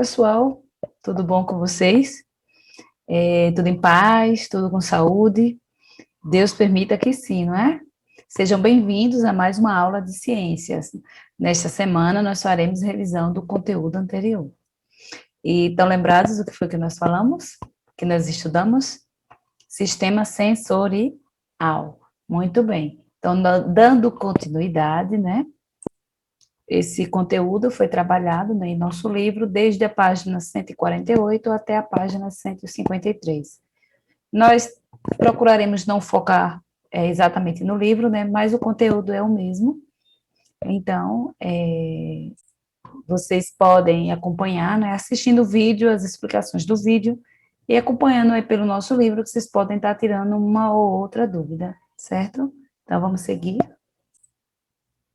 pessoal, tudo bom com vocês? Tudo em paz, tudo com saúde? Deus permita que sim, não é? Sejam bem-vindos a mais uma aula de ciências. Nesta semana, nós faremos revisão do conteúdo anterior. E estão lembrados do que foi que nós falamos? Que nós estudamos? Sistema sensorial. Muito bem. Então, dando continuidade, né? Esse conteúdo foi trabalhado, né, em nosso livro desde a página 148 até a página 153. Nós procuraremos não focar exatamente no livro, né, mas o conteúdo é o mesmo. Então, vocês podem acompanhar, né, assistindo o vídeo, as explicações do vídeo, e acompanhando aí pelo nosso livro, que vocês podem estar tirando uma ou outra dúvida, certo? Então, vamos seguir.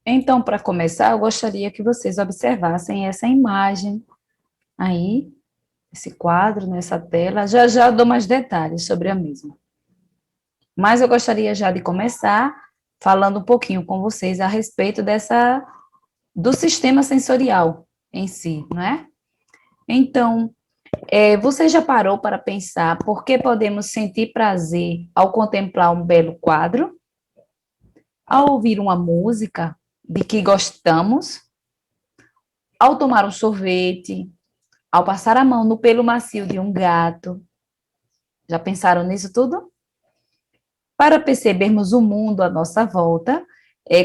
Então, para começar, eu gostaria que vocês observassem essa imagem aí, esse quadro nessa tela. Já já eu dou mais detalhes sobre a mesma. Mas eu gostaria já de começar falando um pouquinho com vocês a respeito do sistema sensorial em si, não é? Então, você já parou para pensar por que podemos sentir prazer ao contemplar um belo quadro? Ao ouvir uma música de que gostamos? Ao tomar um sorvete? Ao passar a mão no pelo macio de um gato? Já pensaram nisso tudo? Para percebermos o mundo à nossa volta,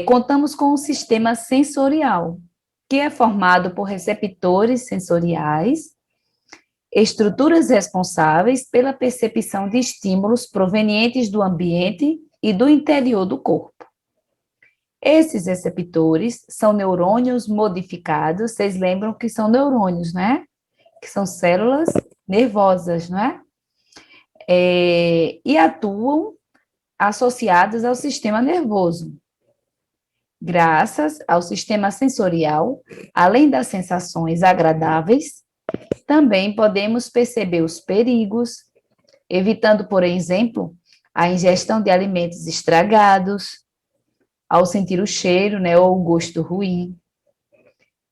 contamos com um sistema sensorial, que é formado por receptores sensoriais, estruturas responsáveis pela percepção de estímulos provenientes do ambiente e do interior do corpo. Esses receptores são neurônios modificados, vocês lembram que são neurônios, né? Que são células nervosas, não é? E atuam associados ao sistema nervoso. Graças ao sistema sensorial, além das sensações agradáveis, também podemos perceber os perigos, evitando, por exemplo, a ingestão de alimentos estragados, ao sentir o cheiro, né, ou o gosto ruim.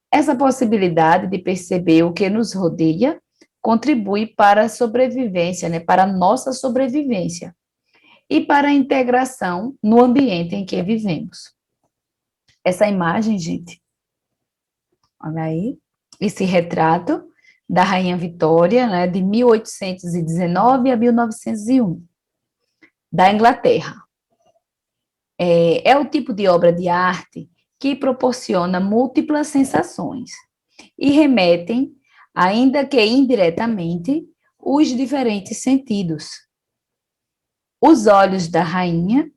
Essa possibilidade de perceber o que nos rodeia contribui para a sobrevivência, né, para a nossa sobrevivência e para a integração no ambiente em que vivemos. Essa imagem, gente, olha aí, esse retrato da Rainha Vitória, né, de 1819 a 1901, da Inglaterra. É o tipo de obra de arte que proporciona múltiplas sensações e remetem, ainda que indiretamente, os diferentes sentidos. Os olhos da rainha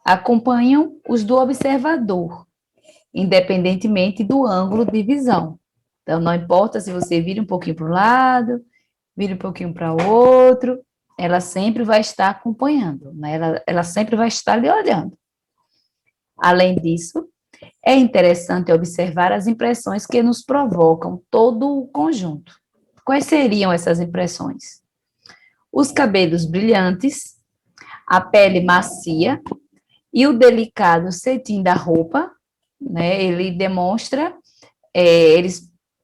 acompanham os do observador, independentemente do ângulo de visão. Então, não importa se você vira um pouquinho para um lado, vira um pouquinho para o outro, ela sempre vai estar acompanhando, né? Ela sempre vai estar lhe olhando. Além disso, é interessante observar as impressões que nos provocam todo o conjunto. Quais seriam essas impressões? Os cabelos brilhantes, a pele macia e o delicado cetim da roupa, né? Ele demonstra,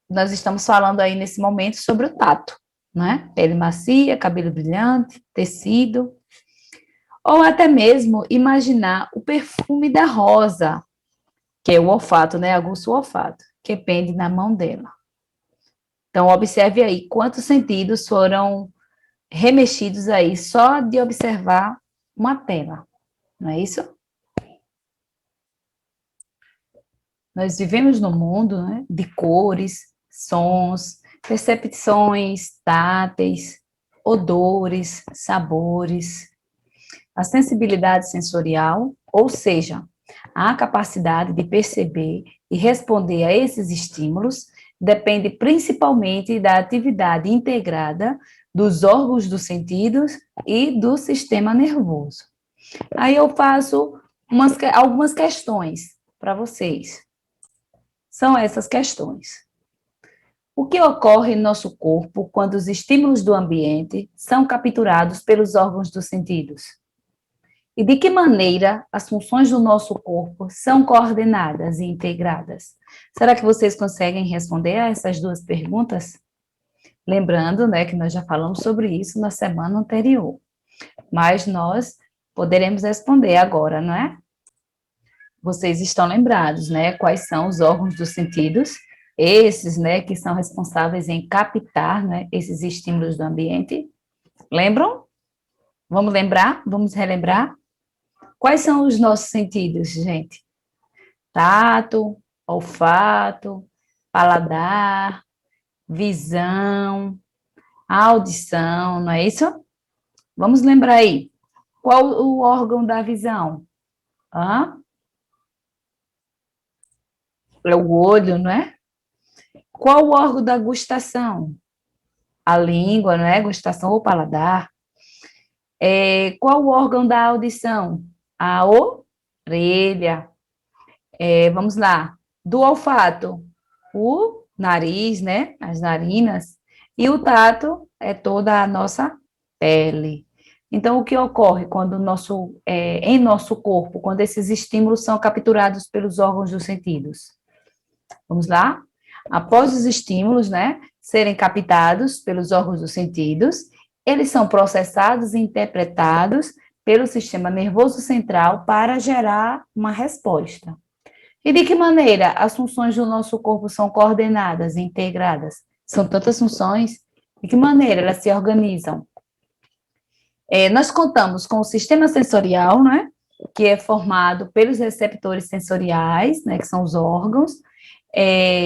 nós estamos falando aí nesse momento sobre o tato, né? Pele macia, cabelo brilhante, tecido, ou até mesmo imaginar o perfume da rosa, que é o olfato, né? Aguça o olfato, que pende na mão dela. Então, observe aí quantos sentidos foram remexidos aí só de observar uma tela, não é isso? Nós vivemos num mundo, né, de cores, sons, percepções táteis, odores, sabores. A sensibilidade sensorial, ou seja, a capacidade de perceber e responder a esses estímulos, depende principalmente da atividade integrada dos órgãos dos sentidos e do sistema nervoso. Aí eu faço algumas questões para vocês. São essas questões. O que ocorre em nosso corpo quando os estímulos do ambiente são capturados pelos órgãos dos sentidos? E de que maneira as funções do nosso corpo são coordenadas e integradas? Será que vocês conseguem responder a essas duas perguntas? Lembrando, né, que nós já falamos sobre isso na semana anterior, mas nós poderemos responder agora, não é? Vocês estão lembrados, né, quais são os órgãos dos sentidos, esses, né, que são responsáveis em captar, né, esses estímulos do ambiente? Lembram? Vamos lembrar? Vamos relembrar? Quais são os nossos sentidos, gente? Tato, olfato, paladar, visão, audição, não é isso? Vamos lembrar aí. Qual o órgão da visão? Hã? É o olho, não é? Qual o órgão da gustação? A língua, não é? Gustação ou paladar. Qual o órgão da audição? A orelha. Vamos lá. Do olfato, o nariz, né? As narinas. E o tato é toda a nossa pele. Então, o que ocorre quando em nosso corpo, quando esses estímulos são capturados pelos órgãos dos sentidos? Vamos lá? Após os estímulos, né, serem captados pelos órgãos dos sentidos, eles são processados e interpretados pelo sistema nervoso central para gerar uma resposta. E de que maneira as funções do nosso corpo são coordenadas e integradas? São tantas funções. De que maneira elas se organizam? Nós contamos com o sistema sensorial, né, que é formado pelos receptores sensoriais, né, que são os órgãos,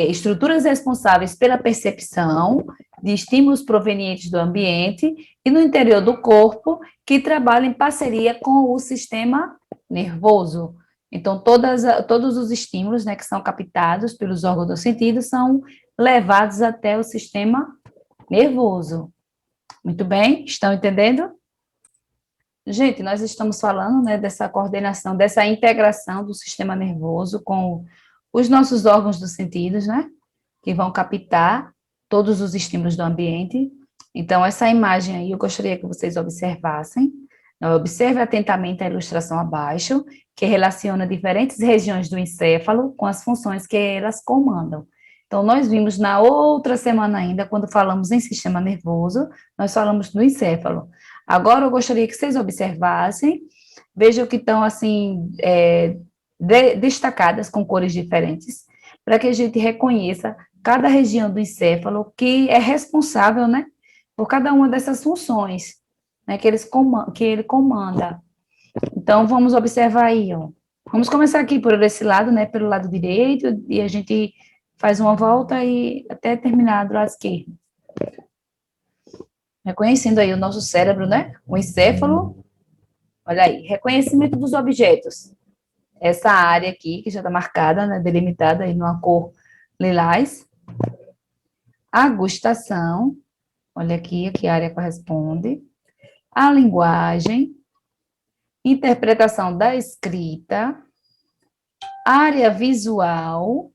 estruturas responsáveis pela percepção de estímulos provenientes do ambiente e no interior do corpo, que trabalham em parceria com o sistema nervoso. Então, todos os estímulos, né, que são captados pelos órgãos do sentido são levados até o sistema nervoso. Muito bem? Estão entendendo? Gente, nós estamos falando, né, dessa coordenação, dessa integração do sistema nervoso com os nossos órgãos dos sentidos, né, que vão captar todos os estímulos do ambiente. Então, essa imagem aí eu gostaria que vocês observassem. Observe atentamente a ilustração abaixo, que relaciona diferentes regiões do encéfalo com as funções que elas comandam. Então, nós vimos na outra semana ainda, quando falamos em sistema nervoso, nós falamos do encéfalo. Agora, eu gostaria que vocês observassem, vejam que estão, assim, destacadas com cores diferentes, para que a gente reconheça cada região do encéfalo que é responsável, né, por cada uma dessas funções, né, que ele comanda. Então, vamos observar aí, ó. Vamos começar aqui por esse lado, né, pelo lado direito, e a gente faz uma volta e até terminar do lado esquerdo. Reconhecendo aí o nosso cérebro, né, o encéfalo, olha aí, reconhecimento dos objetos. Essa área aqui, que já está marcada, né, delimitada aí numa cor lilás. A gustação, olha aqui, a que área corresponde. A linguagem, interpretação da escrita, área visual,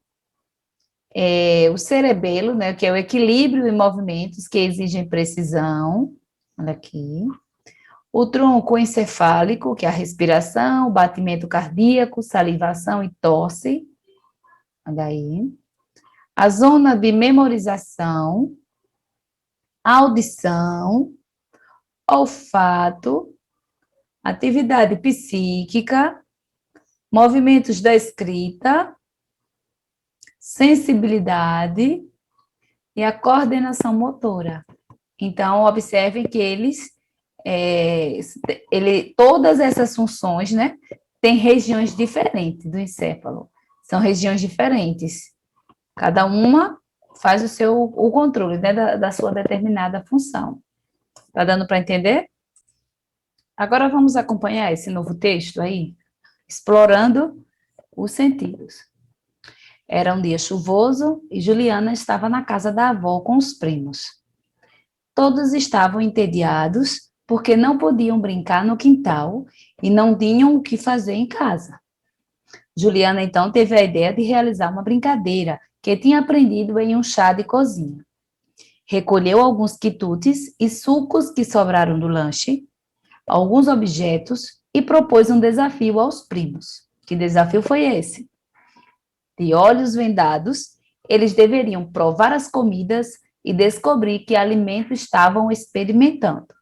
o cerebelo, né, que é o equilíbrio e movimentos que exigem precisão, olha aqui. O tronco encefálico, que é a respiração, batimento cardíaco, salivação e tosse, olha aí. A zona de memorização, audição, olfato, atividade psíquica, movimentos da escrita, sensibilidade e a coordenação motora. Então, observem que todas essas funções, né, têm regiões diferentes do encéfalo. São regiões diferentes. Cada uma faz o controle, né, da sua determinada função. Tá dando para entender? Agora vamos acompanhar esse novo texto aí, explorando os sentidos. Era um dia chuvoso e Juliana estava na casa da avó com os primos. Todos estavam entediados porque não podiam brincar no quintal e não tinham o que fazer em casa. Juliana então teve a ideia de realizar uma brincadeira que tinha aprendido em um chá de cozinha. Recolheu alguns quitutes e sucos que sobraram do lanche, alguns objetos e propôs um desafio aos primos. Que desafio foi esse? De olhos vendados, eles deveriam provar as comidas e descobrir que alimento estavam experimentando.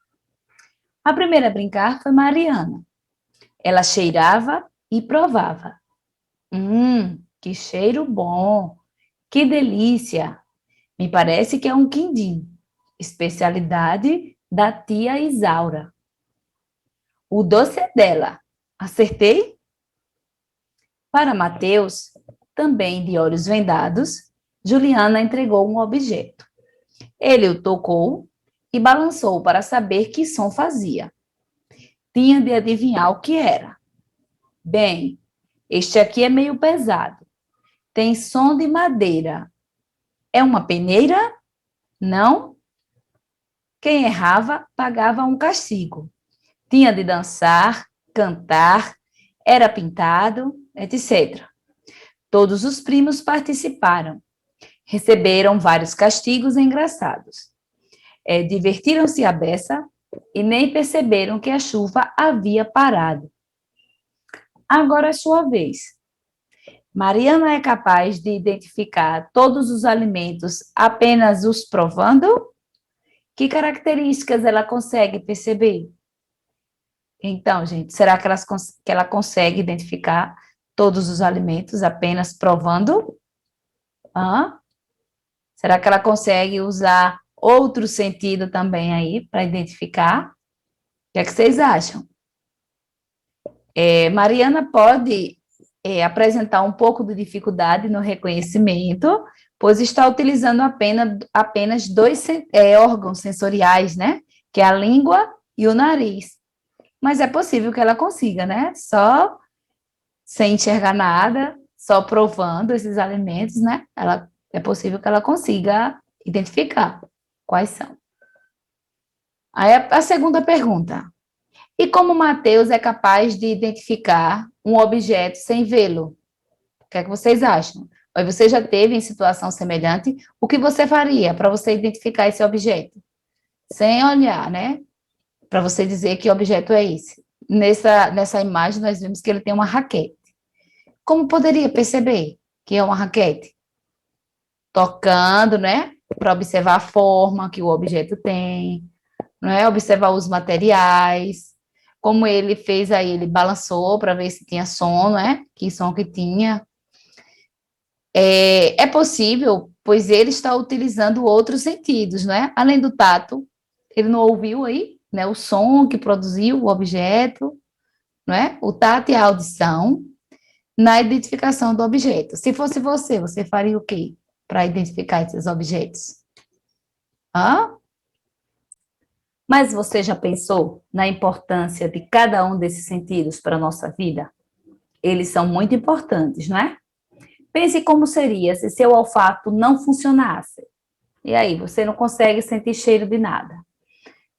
A primeira a brincar foi Mariana. Ela cheirava e provava. Que cheiro bom! Que delícia! Me parece que é um quindim, especialidade da tia Isaura. O doce é dela. Acertei? Para Mateus, também de olhos vendados, Juliana entregou um objeto. Ele o tocou e balançou para saber que som fazia. Tinha de adivinhar o que era. Bem, este aqui é meio pesado. Tem som de madeira. É uma peneira? Não? Quem errava pagava um castigo. Tinha de dançar, cantar, era pintado, etc. Todos os primos participaram. Receberam vários castigos engraçados. Divertiram-se à beça e nem perceberam que a chuva havia parado. Agora é sua vez. Mariana é capaz de identificar todos os alimentos apenas os provando? Que características ela consegue perceber? Então, gente, será que ela consegue identificar todos os alimentos apenas provando? Será que ela consegue usar outro sentido também aí para identificar? O que é que vocês acham? Mariana pode apresentar um pouco de dificuldade no reconhecimento, pois está utilizando apenas dois órgãos sensoriais, né? Que é a língua e o nariz. Mas é possível que ela consiga, né? Só sem enxergar nada, só provando esses alimentos, né? É possível que ela consiga identificar quais são. Aí a segunda pergunta. E como Mateus é capaz de identificar um objeto sem vê-lo? O que é que vocês acham? Ou você já teve em situação semelhante? O que você faria para você identificar esse objeto? Sem olhar, né? Para você dizer que objeto é esse. Nessa imagem, nós vimos que ele tem uma raquete. Como poderia perceber que é uma raquete? Tocando, né? Para observar a forma que o objeto tem, não é? Observar os materiais. Como ele fez aí, ele balançou para ver se tinha som, né? Que som que tinha. É possível, pois ele está utilizando outros sentidos, né? Além do tato, ele não ouviu aí, né? O som que produziu o objeto, não é? O tato e a audição na identificação do objeto. Se fosse você faria o quê para identificar esses objetos? Mas você já pensou na importância de cada um desses sentidos para a nossa vida? Eles são muito importantes, não é? Pense como seria se seu olfato não funcionasse. E aí, você não consegue sentir cheiro de nada.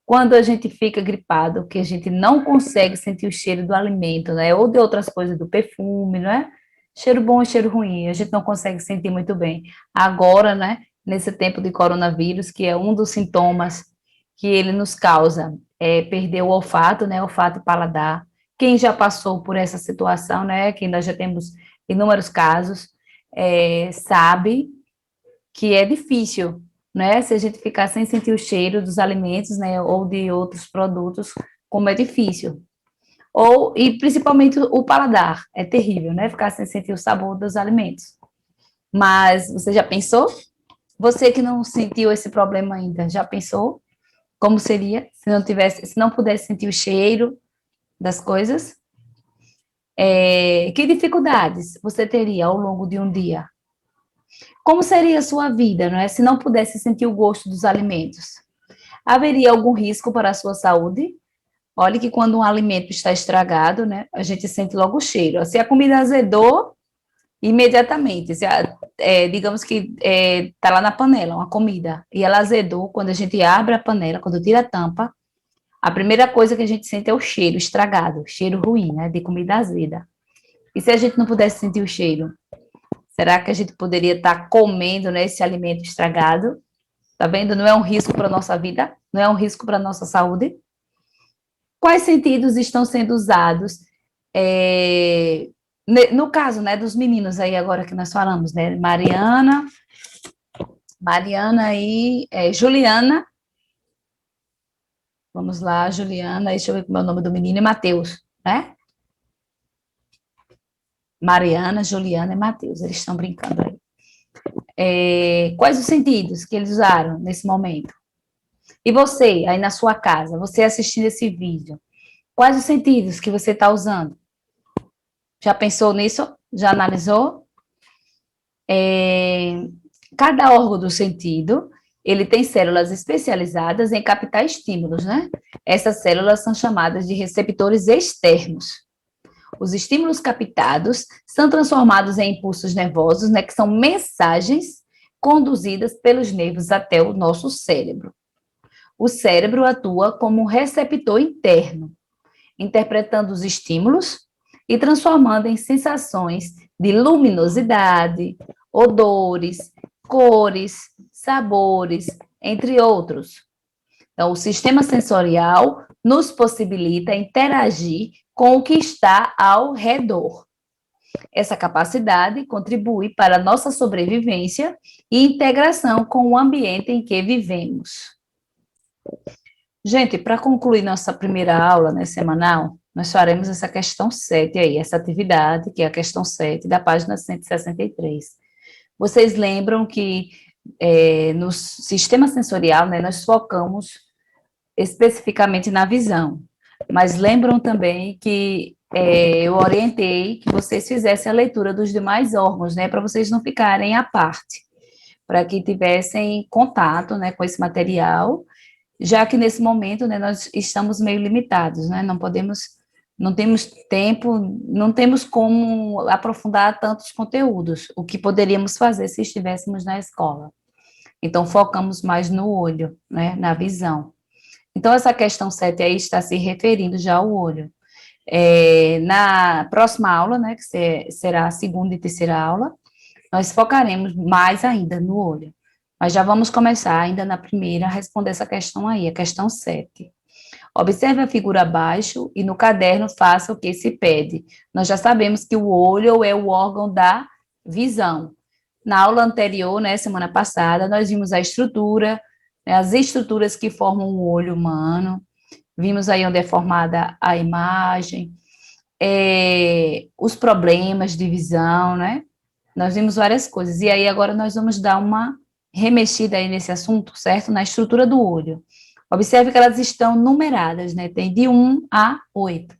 Quando a gente fica gripado, que a gente não consegue sentir o cheiro do alimento, né? Ou de outras coisas, do perfume, não é? Cheiro bom e cheiro ruim, a gente não consegue sentir muito bem. Agora, né? Nesse tempo de coronavírus, que é um dos sintomas que ele nos causa, perder o olfato, né? Olfato e paladar. Quem já passou por essa situação, né? Que nós já temos inúmeros casos, sabe que é difícil, né? Se a gente ficar sem sentir o cheiro dos alimentos, né? Ou de outros produtos, como é difícil. E principalmente o paladar, é terrível, né? Ficar sem sentir o sabor dos alimentos. Mas você já pensou? Você que não sentiu esse problema ainda, já pensou como seria se não pudesse sentir o cheiro das coisas? Que dificuldades você teria ao longo de um dia? Como seria a sua vida, não é? Se não pudesse sentir o gosto dos alimentos? Haveria algum risco para a sua saúde? Olha que quando um alimento está estragado, né, a gente sente logo o cheiro. Se a comida azedou, imediatamente. Digamos que está lá na panela, uma comida, e ela azedou, quando a gente abre a panela, quando tira a tampa, a primeira coisa que a gente sente é o cheiro estragado, cheiro ruim, né, de comida azeda. E se a gente não pudesse sentir o cheiro? Será que a gente poderia estar comendo, né, esse alimento estragado? Tá vendo? Não é um risco para a nossa vida, não é um risco para a nossa saúde. Quais sentidos estão sendo usados no caso, né, dos meninos aí agora que nós falamos, né, Mariana Mariana e Juliana. Vamos lá, Juliana. Deixa eu ver como é o nome do menino. É Matheus, né? Mariana, Juliana e Matheus. Eles estão brincando aí. Quais os sentidos que eles usaram nesse momento? E você, aí na sua casa, você assistindo esse vídeo, quais os sentidos que você está usando? Já pensou nisso? Já analisou? Cada órgão do sentido, ele tem células especializadas em captar estímulos, né? Essas células são chamadas de receptores externos. Os estímulos captados são transformados em impulsos nervosos, né, que são mensagens conduzidas pelos nervos até o nosso cérebro. O cérebro atua como um receptor interno, interpretando os estímulos e transformando em sensações de luminosidade, odores, cores, sabores, entre outros. Então, o sistema sensorial nos possibilita interagir com o que está ao redor. Essa capacidade contribui para a nossa sobrevivência e integração com o ambiente em que vivemos. Gente, para concluir nossa primeira aula, né, semanal, nós faremos essa questão 7 aí, essa atividade, que é a questão 7 da página 163. Vocês lembram que no sistema sensorial, né, nós focamos especificamente na visão, mas lembram também que eu orientei que vocês fizessem a leitura dos demais órgãos, né, para vocês não ficarem à parte, para que tivessem contato, né, com esse material, já que nesse momento, né, nós estamos meio limitados, né, não temos tempo, não temos como aprofundar tantos conteúdos, o que poderíamos fazer se estivéssemos na escola. Então, focamos mais no olho, né, na visão. Então, essa questão 7 aí está se referindo já ao olho. Na próxima aula, né, que será a segunda e terceira aula, nós focaremos mais ainda no olho. Mas já vamos começar ainda na primeira a responder essa questão aí, a questão 7. Observe a figura abaixo e no caderno faça o que se pede. Nós já sabemos que o olho é o órgão da visão. Na aula anterior, né, semana passada, nós vimos a estrutura, né, as estruturas que formam o olho humano, vimos aí onde é formada a imagem, os problemas de visão, né? Nós vimos várias coisas. E aí agora nós vamos dar uma remexida aí nesse assunto, certo? Na estrutura do olho. Observe que elas estão numeradas, né? Tem de 1 a 8.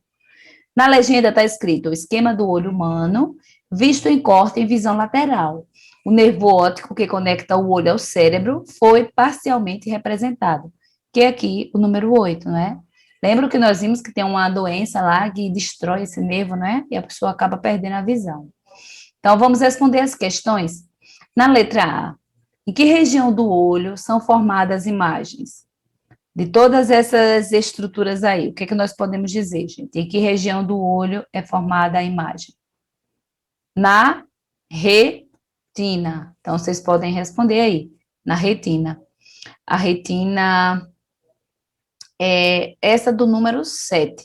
Na legenda está escrito o esquema do olho humano, visto em corte em visão lateral. O nervo óptico que conecta o olho ao cérebro foi parcialmente representado, que é aqui o número 8, né? Lembra que nós vimos que tem uma doença lá que destrói esse nervo, né? E a pessoa acaba perdendo a visão. Então, vamos responder as questões. Na letra A, em que região do olho são formadas imagens? De todas essas estruturas aí, o que nós podemos dizer, gente? Em que região do olho é formada a imagem? Na retina. Então, vocês podem responder aí, na retina. A retina é essa do número 7,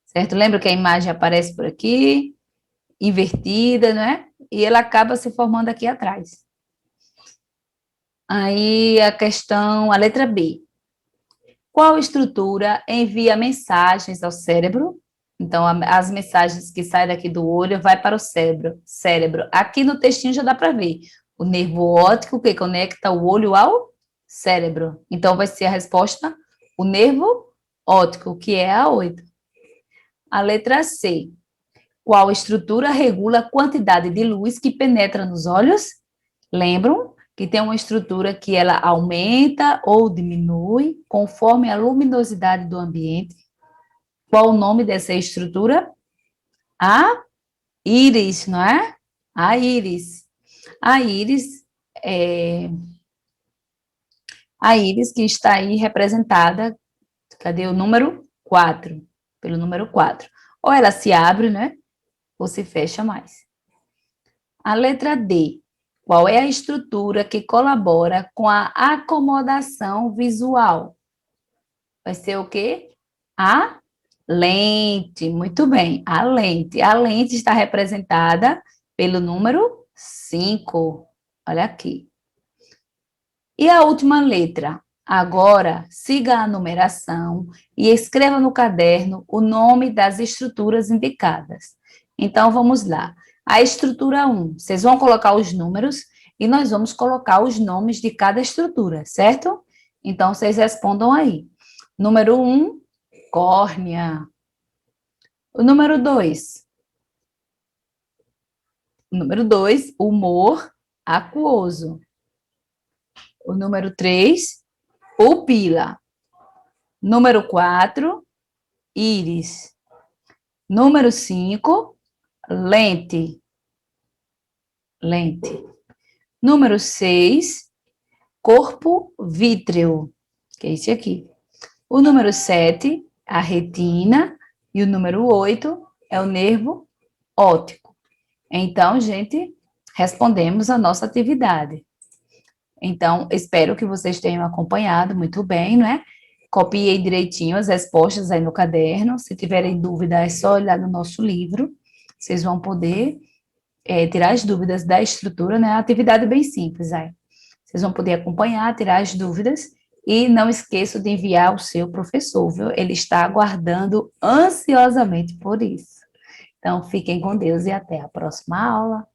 certo? Lembra que a imagem aparece por aqui, invertida, né? E ela acaba se formando aqui atrás. Aí a letra B. Qual estrutura envia mensagens ao cérebro? Então, as mensagens que saem daqui do olho vai para o cérebro. Aqui no textinho já dá para ver. O nervo óptico que conecta o olho ao cérebro. Então, vai ser a resposta, o nervo óptico, que é a 8. A letra C. Qual estrutura regula a quantidade de luz que penetra nos olhos? Lembram que tem uma estrutura que ela aumenta ou diminui conforme a luminosidade do ambiente. Qual o nome dessa estrutura? A íris, não é? A íris. A íris a íris que está aí representada, cadê o número 4? Pelo número 4. Ou ela se abre, né? Ou se fecha mais. A letra D. Qual é a estrutura que colabora com a acomodação visual? Vai ser o quê? A lente. Muito bem, a lente. A lente está representada pelo número 5. Olha aqui. E a última letra? Agora, siga a numeração e escreva no caderno o nome das estruturas indicadas. Então, vamos lá. A estrutura 1, vocês vão colocar os números e nós vamos colocar os nomes de cada estrutura, certo? Então, vocês respondam aí. Número 1, córnea. O número 2. Número 2, humor aquoso. O número 3, pupila. Número 4, íris. Número 5, lente. Lente. Número 6, corpo vítreo, que é esse aqui. O número 7, a retina. E o número 8 é o nervo óptico. Então, gente, respondemos a nossa atividade. Então, espero que vocês tenham acompanhado muito bem, não é? Copiei direitinho as respostas aí no caderno. Se tiverem dúvida, é só olhar no nosso livro. Vocês vão poder tirar as dúvidas da estrutura, né? A atividade é bem simples aí. Vocês vão poder acompanhar, tirar as dúvidas. E não esqueça de enviar o seu professor, viu? Ele está aguardando ansiosamente por isso. Então, fiquem com Deus e até a próxima aula.